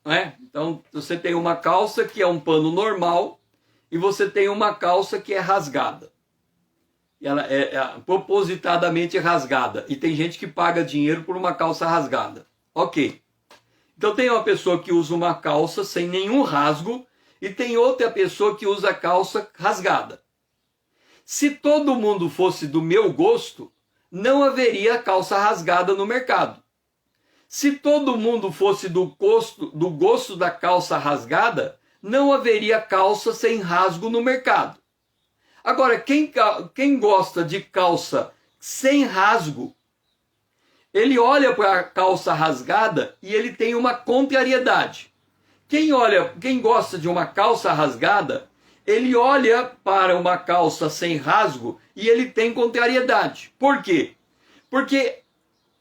Não é? Então, você tem uma calça que é um pano normal e você tem uma calça que é rasgada. E ela é propositadamente rasgada. E tem gente que paga dinheiro por uma calça rasgada. Ok. Então tem uma pessoa que usa uma calça sem nenhum rasgo e tem outra pessoa que usa a calça rasgada. Se todo mundo fosse do meu gosto, não haveria calça rasgada no mercado. Se todo mundo fosse do gosto da calça rasgada, não haveria calça sem rasgo no mercado. Agora, quem gosta de calça sem rasgo, ele olha para a calça rasgada e ele tem uma contrariedade. Quem gosta de uma calça rasgada, ele olha para uma calça sem rasgo e ele tem contrariedade. Por quê? Porque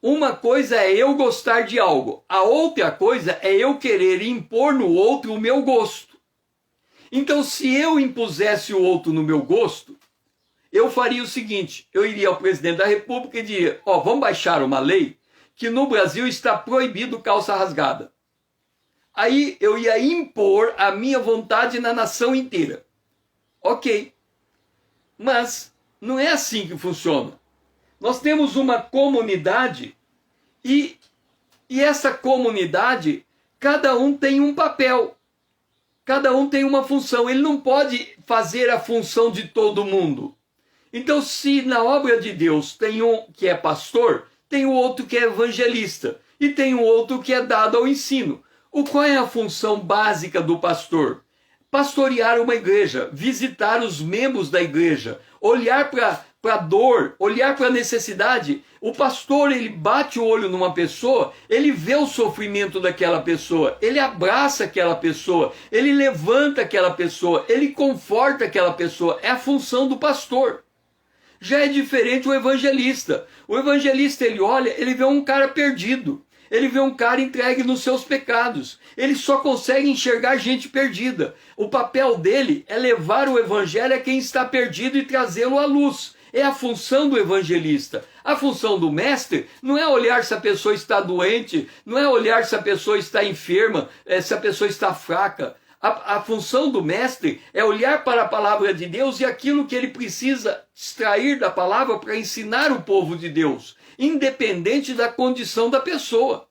uma coisa é eu gostar de algo, a outra coisa é eu querer impor no outro o meu gosto. Então, se eu impusesse o outro no meu gosto, eu faria o seguinte: eu iria ao presidente da República e diria: vamos baixar uma lei que no Brasil está proibido calça rasgada. Aí eu ia impor a minha vontade na nação inteira. Ok. Mas não é assim que funciona. Nós temos uma comunidade e essa comunidade, cada um tem um papel. Cada um tem uma função. Ele não pode fazer a função de todo mundo. Então, se na obra de Deus tem um que é pastor, tem o outro que é evangelista e tem o outro que é dado ao ensino. Qual é a função básica do pastor? Pastorear uma igreja, visitar os membros da igreja, olhar para a dor, olhar para a necessidade. O pastor, ele bate o olho numa pessoa, ele vê o sofrimento daquela pessoa, ele abraça aquela pessoa, ele levanta aquela pessoa, ele conforta aquela pessoa. É a função do pastor. Já é diferente o evangelista. O evangelista, ele olha, ele vê um cara perdido. Ele vê um cara entregue nos seus pecados. Ele só consegue enxergar gente perdida. O papel dele é levar o evangelho a quem está perdido e trazê-lo à luz. É a função do evangelista. A função do mestre não é olhar se a pessoa está doente, não é olhar se a pessoa está enferma, se a pessoa está fraca. A função do mestre é olhar para a palavra de Deus e aquilo que ele precisa extrair da palavra para ensinar o povo de Deus, independente da condição da pessoa.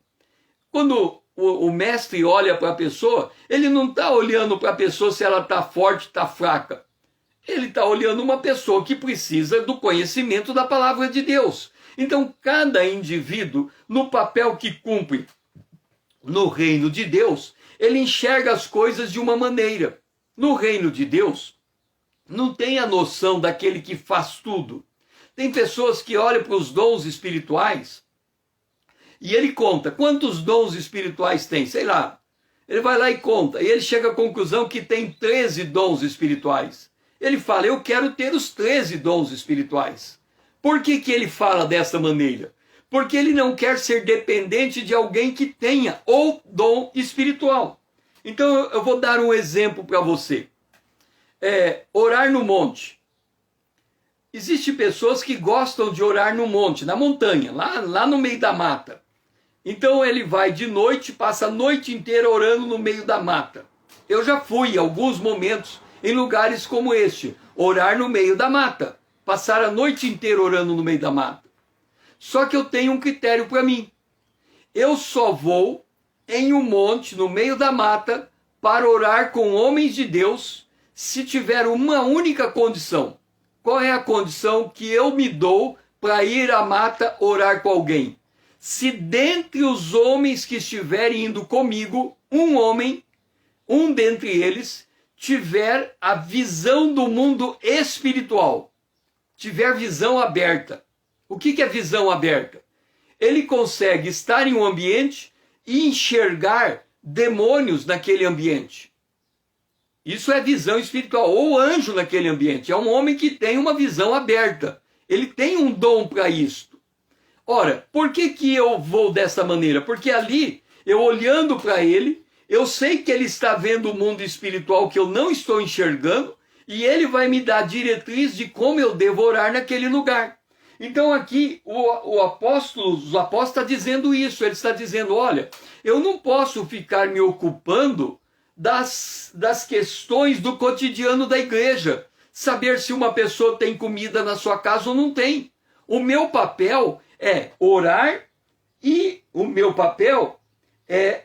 Quando o mestre olha para a pessoa, ele não está olhando para a pessoa se ela está forte, está fraca. Ele está olhando uma pessoa que precisa do conhecimento da palavra de Deus. Então, cada indivíduo, no papel que cumpre no reino de Deus, ele enxerga as coisas de uma maneira. No reino de Deus, não tem a noção daquele que faz tudo. Tem pessoas que olham para os dons espirituais e ele conta quantos dons espirituais tem, sei lá. Ele vai lá e conta, e ele chega à conclusão que tem 13 dons espirituais. Ele fala, eu quero ter os 13 dons espirituais. Por que ele fala dessa maneira? Porque ele não quer ser dependente de alguém que tenha o dom espiritual. Então eu vou dar um exemplo para você. Orar no monte. Existem pessoas que gostam de orar no monte, na montanha, lá no meio da mata. Então ele vai de noite, passa a noite inteira orando no meio da mata. Eu já fui em alguns momentos em lugares como este, orar no meio da mata. Passar a noite inteira orando no meio da mata. Só que eu tenho um critério para mim. Eu só vou em um monte, no meio da mata, para orar com homens de Deus, se tiver uma única condição. Qual é a condição que eu me dou para ir à mata orar com alguém? Se dentre os homens que estiverem indo comigo, um homem, um dentre eles, tiver a visão do mundo espiritual, tiver visão aberta. O que é visão aberta? Ele consegue estar em um ambiente e enxergar demônios naquele ambiente. Isso é visão espiritual, ou anjo naquele ambiente. É um homem que tem uma visão aberta. Ele tem um dom para isto. Ora, por que eu vou dessa maneira? Porque ali, eu olhando para ele, eu sei que ele está vendo o mundo espiritual que eu não estou enxergando, e ele vai me dar diretriz de como eu devo orar naquele lugar. Então aqui o apóstolo está dizendo isso. Ele está dizendo, olha, eu não posso ficar me ocupando das questões do cotidiano da igreja. Saber se uma pessoa tem comida na sua casa ou não tem. O meu papel é orar e o meu papel é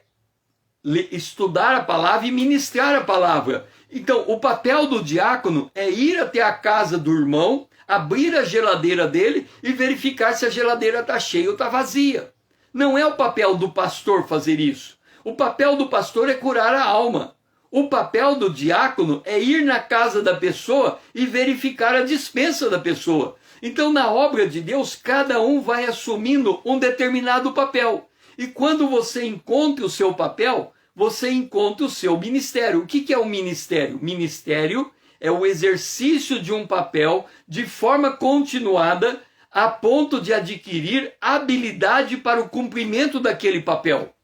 estudar a palavra e ministrar a palavra. Então, o papel do diácono é ir até a casa do irmão, abrir a geladeira dele e verificar se a geladeira está cheia ou está vazia. Não é o papel do pastor fazer isso. O papel do pastor é curar a alma. O papel do diácono é ir na casa da pessoa e verificar a despensa da pessoa. Então, na obra de Deus, cada um vai assumindo um determinado papel. E quando você encontra o seu papel, você encontra o seu ministério. O que é o ministério? Ministério é o exercício de um papel de forma continuada a ponto de adquirir habilidade para o cumprimento daquele papel.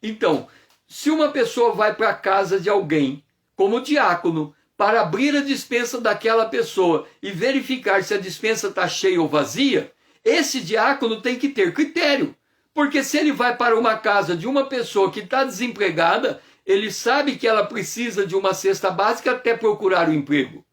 Então, se uma pessoa vai para a casa de alguém, como diácono, para abrir a despensa daquela pessoa e verificar se a despensa está cheia ou vazia, esse diácono tem que ter critério. Porque se ele vai para uma casa de uma pessoa que está desempregada, ele sabe que ela precisa de uma cesta básica até procurar o emprego,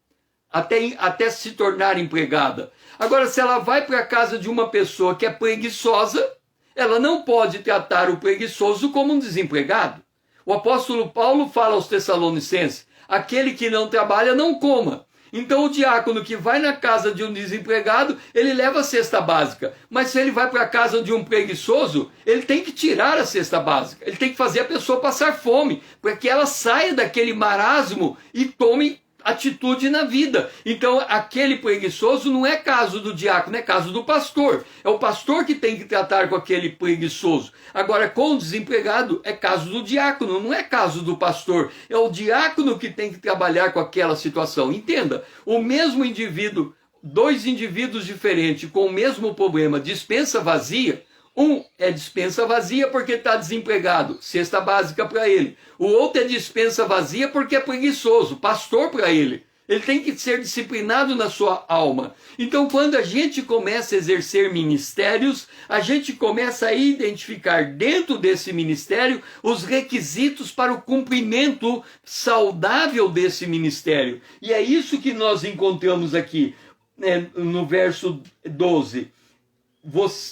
até se tornar empregada. Agora, se ela vai para a casa de uma pessoa que é preguiçosa, ela não pode tratar o preguiçoso como um desempregado. O apóstolo Paulo fala aos Tessalonicenses, aquele que não trabalha não coma. Então o diácono que vai na casa de um desempregado, ele leva a cesta básica. Mas se ele vai para a casa de um preguiçoso, ele tem que tirar a cesta básica. Ele tem que fazer a pessoa passar fome, para que ela saia daquele marasmo e tome atitude na vida. Então aquele preguiçoso não é caso do diácono, é caso do pastor. É o pastor que tem que tratar com aquele preguiçoso. Agora, com o desempregado, é caso do diácono, não é caso do pastor. É o diácono que tem que trabalhar com aquela situação. Entenda, o mesmo indivíduo, dois indivíduos diferentes com o mesmo problema, despensa vazia. Um é despensa vazia porque está desempregado, cesta básica para ele. O outro é despensa vazia porque é preguiçoso, pastor para ele. Ele tem que ser disciplinado na sua alma. Então, quando a gente começa a exercer ministérios, a gente começa a identificar dentro desse ministério os requisitos para o cumprimento saudável desse ministério. E é isso que nós encontramos aqui, né, no verso 12.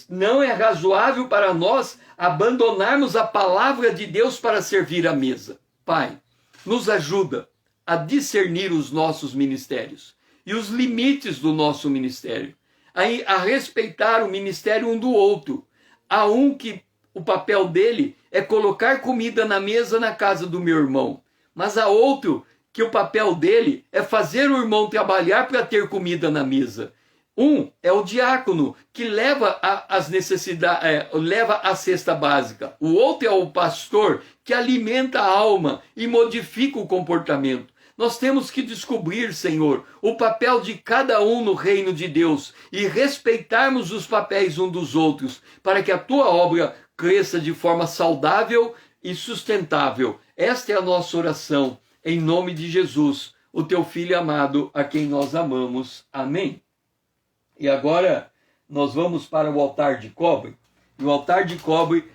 Não é razoável para nós abandonarmos a palavra de Deus para servir à mesa. Pai, nos ajuda a discernir os nossos ministérios e os limites do nosso ministério, a respeitar o ministério um do outro. Há um que o papel dele é colocar comida na mesa na casa do meu irmão, mas há outro que o papel dele é fazer o irmão trabalhar para ter comida na mesa. Um é o diácono, que leva as necessidades, leva a cesta básica. O outro é o pastor, que alimenta a alma e modifica o comportamento. Nós temos que descobrir, Senhor, o papel de cada um no reino de Deus e respeitarmos os papéis uns dos outros, para que a tua obra cresça de forma saudável e sustentável. Esta é a nossa oração, em nome de Jesus, o teu Filho amado, a quem nós amamos. Amém. E agora nós vamos para o altar de cobre. E o altar de cobre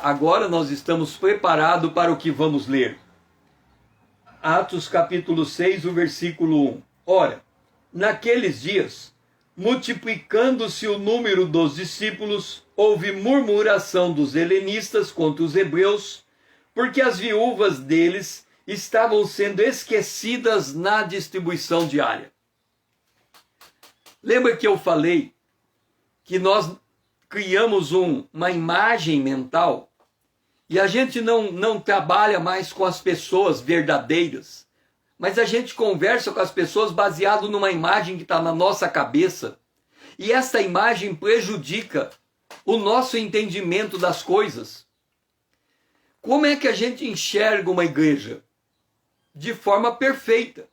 agora nós estamos preparados para o que vamos ler. Atos capítulo 6, o versículo 1. Ora, naqueles dias, multiplicando-se o número dos discípulos, houve murmuração dos helenistas contra os hebreus, porque as viúvas deles estavam sendo esquecidas na distribuição diária. Lembra que eu falei que nós criamos uma imagem mental e a gente não trabalha mais com as pessoas verdadeiras, mas a gente conversa com as pessoas baseado numa imagem que está na nossa cabeça, e essa imagem prejudica o nosso entendimento das coisas. Como é que a gente enxerga uma igreja? De forma perfeita.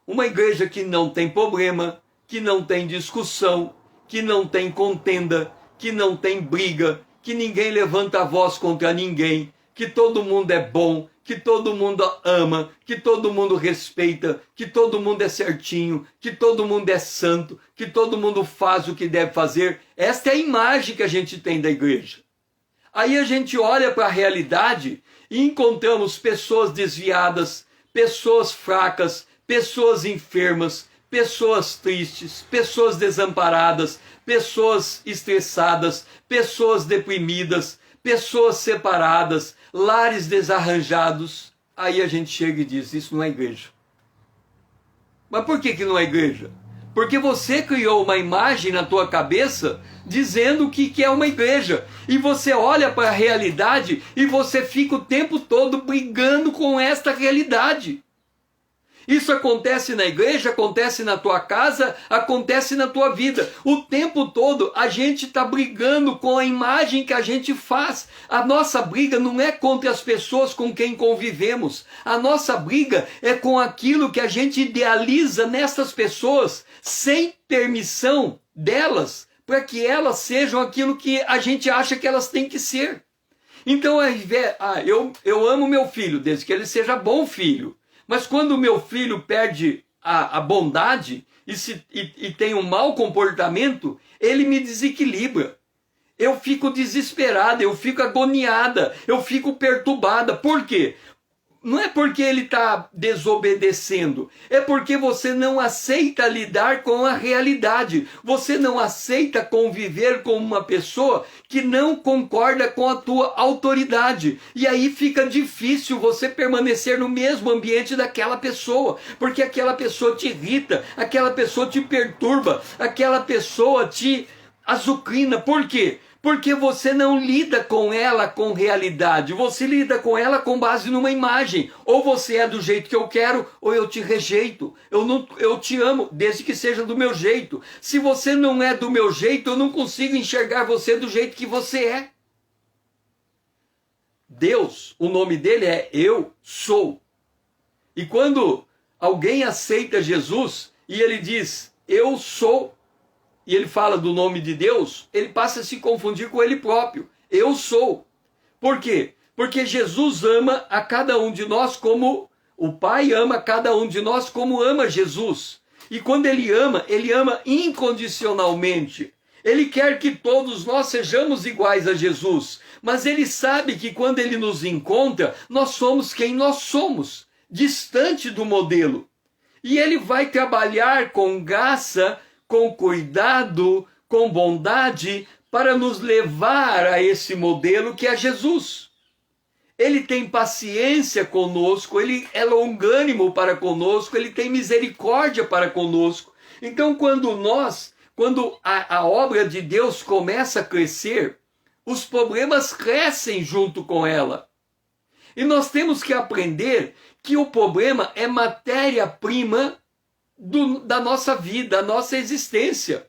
Uma igreja que não tem problema, que não tem discussão, que não tem contenda, que não tem briga, que ninguém levanta a voz contra ninguém, que todo mundo é bom, que todo mundo ama, que todo mundo respeita, que todo mundo é certinho, que todo mundo é santo, que todo mundo faz o que deve fazer. Esta é a imagem que a gente tem da igreja. Aí a gente olha para a realidade e encontramos pessoas desviadas, pessoas fracas, pessoas enfermas, pessoas tristes, pessoas desamparadas, pessoas estressadas, pessoas deprimidas, pessoas separadas, lares desarranjados. Aí a gente chega e diz, isso não é igreja. Mas por que não é igreja? Porque você criou uma imagem na tua cabeça dizendo que é uma igreja. E você olha para a realidade e você fica o tempo todo brigando com esta realidade. Isso acontece na igreja, acontece na tua casa, acontece na tua vida. O tempo todo a gente está brigando com a imagem que a gente faz. A nossa briga não é contra as pessoas com quem convivemos. A nossa briga é com aquilo que a gente idealiza nessas pessoas, sem permissão delas, para que elas sejam aquilo que a gente acha que elas têm que ser. Então, eu amo meu filho, desde que ele seja bom filho. Mas quando o meu filho perde a bondade e tem um mau comportamento, ele me desequilibra. Eu fico desesperada, eu fico agoniada, eu fico perturbada. Por quê? Não é porque ele está desobedecendo, é porque você não aceita lidar com a realidade. Você não aceita conviver com uma pessoa que não concorda com a tua autoridade. E aí fica difícil você permanecer no mesmo ambiente daquela pessoa, porque aquela pessoa te irrita, aquela pessoa te perturba, aquela pessoa te azucrina. Por quê? Porque você não lida com ela com realidade, você lida com ela com base numa imagem. Ou você é do jeito que eu quero, ou eu te rejeito. Eu te amo, desde que seja do meu jeito. Se você não é do meu jeito, eu não consigo enxergar você do jeito que você é. Deus, o nome dele é Eu Sou. E quando alguém aceita Jesus e ele diz Eu Sou, e ele fala do nome de Deus, ele passa a se confundir com ele próprio. Eu sou. Por quê? Porque Jesus ama a cada um de nós como O Pai ama cada um de nós como ama Jesus. E quando Ele ama incondicionalmente. Ele quer que todos nós sejamos iguais a Jesus. Mas Ele sabe que quando Ele nos encontra, nós somos quem nós somos, distante do modelo. E Ele vai trabalhar com graça, com cuidado, com bondade, para nos levar a esse modelo que é Jesus. Ele tem paciência conosco, Ele é longânimo para conosco, Ele tem misericórdia para conosco. Então, quando a obra de Deus começa a crescer, os problemas crescem junto com ela. E nós temos que aprender que o problema é matéria-prima da nossa vida, da nossa existência.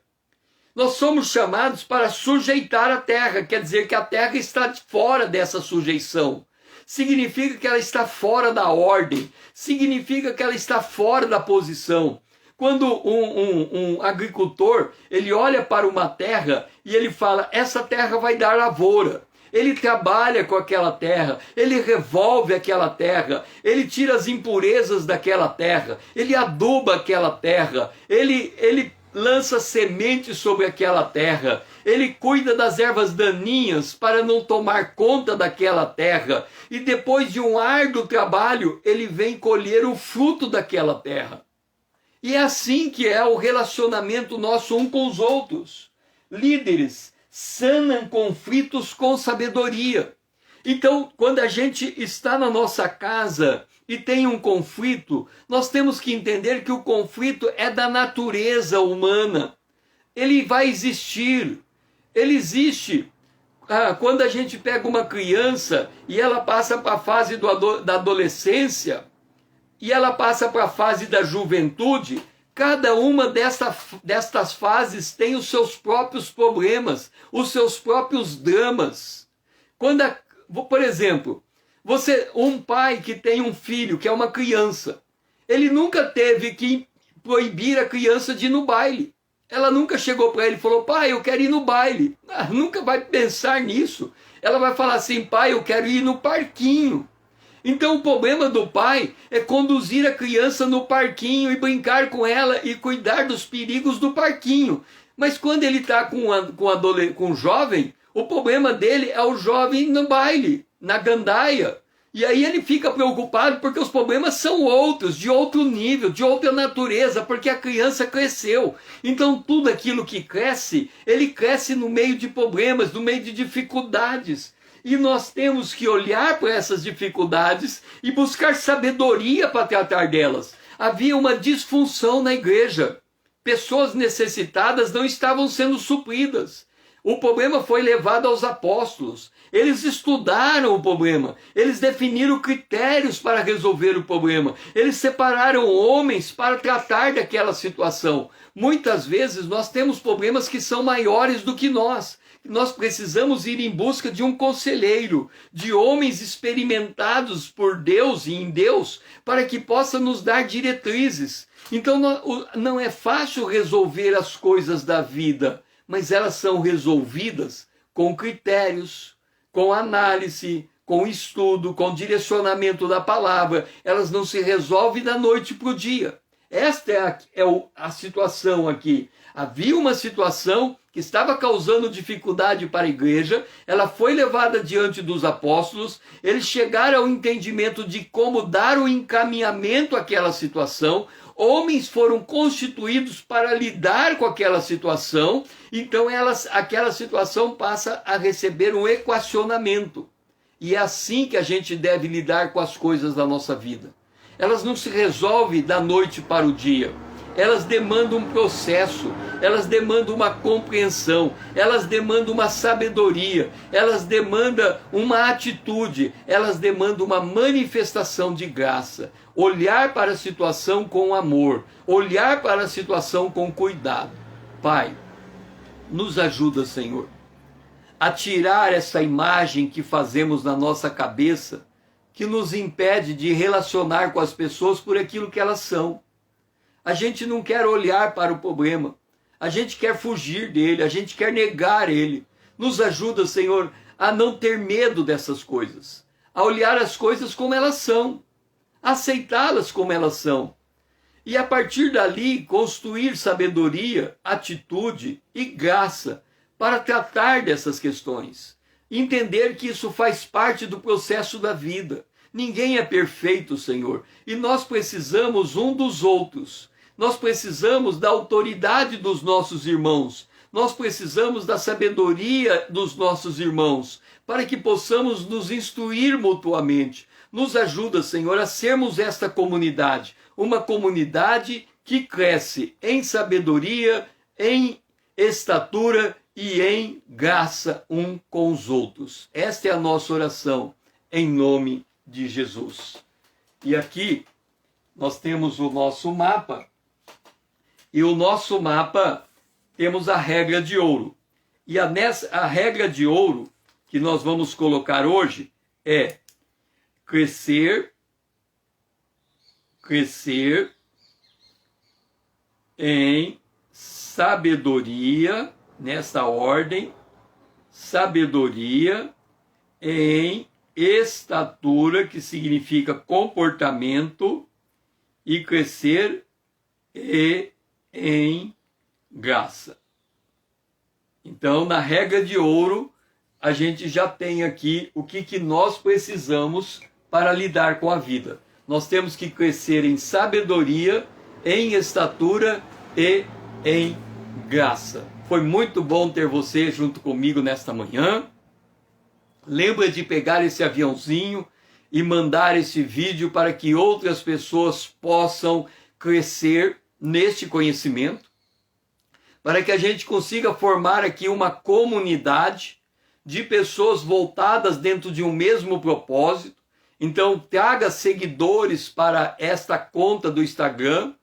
Nós somos chamados para sujeitar a terra, quer dizer que a terra está fora dessa sujeição. Significa que ela está fora da ordem, significa que ela está fora da posição. Quando um agricultor, ele olha para uma terra e ele fala, essa terra vai dar lavoura. Ele trabalha com aquela terra, ele revolve aquela terra, ele tira as impurezas daquela terra, ele aduba aquela terra, ele lança sementes sobre aquela terra, ele cuida das ervas daninhas para não tomar conta daquela terra, e depois de um árduo trabalho, ele vem colher o fruto daquela terra. E é assim que é o relacionamento nosso um com os outros. Líderes sanam conflitos com sabedoria. Então, quando a gente está na nossa casa e tem um conflito, nós temos que entender que o conflito é da natureza humana. Ele vai existir. Ele existe. Quando a gente pega uma criança e ela passa para a fase da adolescência e ela passa para a fase da juventude, cada uma destas fases tem os seus próprios problemas, os seus próprios dramas. Por exemplo, um pai que tem um filho que é uma criança, ele nunca teve que proibir a criança de ir no baile. Ela nunca chegou para ele e falou, pai, eu quero ir no baile. Nunca vai pensar nisso. Ela vai falar assim, pai, eu quero ir no parquinho. Então o problema do pai é conduzir a criança no parquinho e brincar com ela e cuidar dos perigos do parquinho. Mas quando ele está com um jovem, o problema dele é o jovem no baile, na gandaia. E aí ele fica preocupado porque os problemas são outros, de outro nível, de outra natureza, porque a criança cresceu. Então tudo aquilo que cresce, ele cresce no meio de problemas, no meio de dificuldades. E nós temos que olhar para essas dificuldades e buscar sabedoria para tratar delas. Havia uma disfunção na igreja. Pessoas necessitadas não estavam sendo supridas. O problema foi levado aos apóstolos. Eles estudaram o problema. Eles definiram critérios para resolver o problema. Eles separaram homens para tratar daquela situação. Muitas vezes nós temos problemas que são maiores do que nós. Nós precisamos ir em busca de um conselheiro, de homens experimentados por Deus e em Deus, para que possa nos dar diretrizes. Então não é fácil resolver as coisas da vida, mas elas são resolvidas com critérios, com análise, com estudo, com direcionamento da palavra. Elas não se resolvem da noite para o dia. Esta é a situação aqui. Havia uma situação que estava causando dificuldade para a igreja, ela foi levada diante dos apóstolos, eles chegaram ao entendimento de como dar o encaminhamento àquela situação, homens foram constituídos para lidar com aquela situação, então aquela situação passa a receber um equacionamento. E é assim que a gente deve lidar com as coisas da nossa vida. Elas não se resolvem da noite para o dia. Elas demandam um processo, elas demandam uma compreensão, elas demandam uma sabedoria, elas demandam uma atitude, elas demandam uma manifestação de graça. Olhar para a situação com amor, olhar para a situação com cuidado. Pai, nos ajuda, Senhor, a tirar essa imagem que fazemos na nossa cabeça, que nos impede de relacionar com as pessoas por aquilo que elas são. A gente não quer olhar para o problema, a gente quer fugir dele, a gente quer negar ele. Nos ajuda, Senhor, a não ter medo dessas coisas, a olhar as coisas como elas são, aceitá-las como elas são. E a partir dali, construir sabedoria, atitude e graça para tratar dessas questões. Entender que isso faz parte do processo da vida. Ninguém é perfeito, Senhor. E nós precisamos um dos outros. Nós precisamos da autoridade dos nossos irmãos. Nós precisamos da sabedoria dos nossos irmãos, para que possamos nos instruir mutuamente. Nos ajuda, Senhor, a sermos esta comunidade, uma comunidade que cresce em sabedoria, em estatura e em graça um com os outros. Esta é a nossa oração, em nome de Jesus. E aqui nós temos o nosso mapa, e o nosso mapa temos a regra de ouro. E a regra de ouro que nós vamos colocar hoje é crescer em sabedoria, nessa ordem, sabedoria, em estatura, que significa comportamento, e crescer em graça. Então, na regra de ouro, a gente já tem aqui o que nós precisamos para lidar com a vida. Nós temos que crescer em sabedoria, em estatura e em graça. Foi muito bom ter você junto comigo nesta manhã. Lembra de pegar esse aviãozinho e mandar esse vídeo para que outras pessoas possam crescer neste conhecimento, para que a gente consiga formar aqui uma comunidade de pessoas voltadas dentro de um mesmo propósito. Então, traga seguidores para esta conta do Instagram,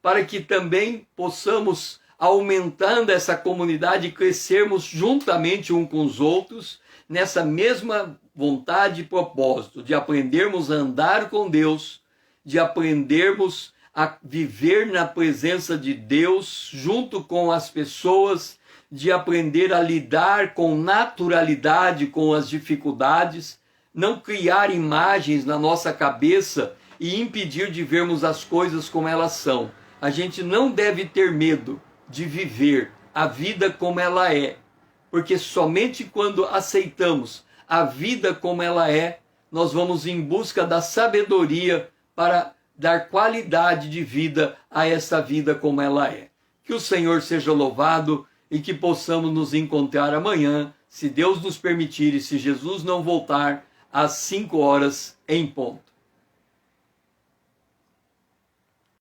para que também possamos, aumentando essa comunidade, crescermos juntamente uns com os outros, nessa mesma vontade e propósito, de aprendermos a andar com Deus, de aprendermos a viver na presença de Deus, junto com as pessoas, de aprender a lidar com naturalidade com as dificuldades, não criar imagens na nossa cabeça e impedir de vermos as coisas como elas são. A gente não deve ter medo de viver a vida como ela é, porque somente quando aceitamos a vida como ela é, nós vamos em busca da sabedoria para dar qualidade de vida a essa vida como ela é. Que o Senhor seja louvado e que possamos nos encontrar amanhã, se Deus nos permitir e se Jesus não voltar, às 5 horas em ponto.